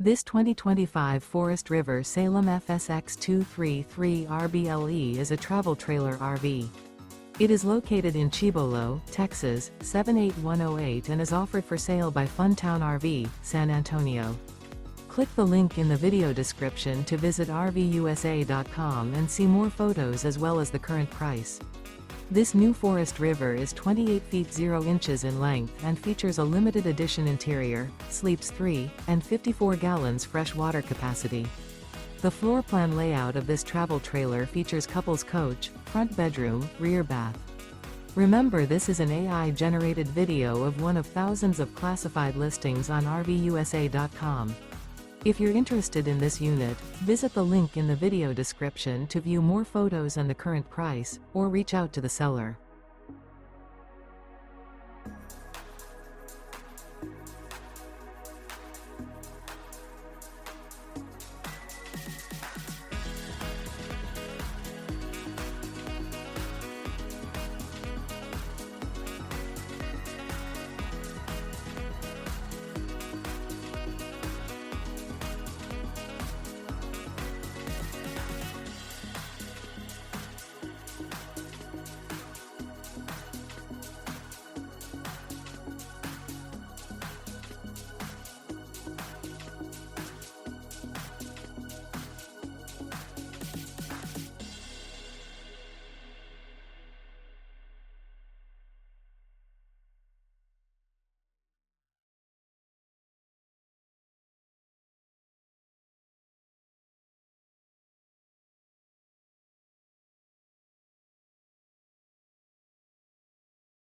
This 2025 Forest River Salem FSX 233 RBLE is a travel trailer RV. It is located in Cibolo, Texas, 78108 and is offered for sale by Funtown RV, San Antonio. Click the link in the video description to visit RVUSA.com and see more photos as well as the current price. This new Forest River is 28 feet 0 inches in length and features a limited edition interior, sleeps 3, and 54 gallons fresh water capacity. The floor plan layout of this travel trailer features couples coach, front bedroom, rear bath. Remember, this is an AI-generated video of one of thousands of classified listings on RVUSA.com. If you're interested in this unit, visit the link in the video description to view more photos and the current price, or reach out to the seller.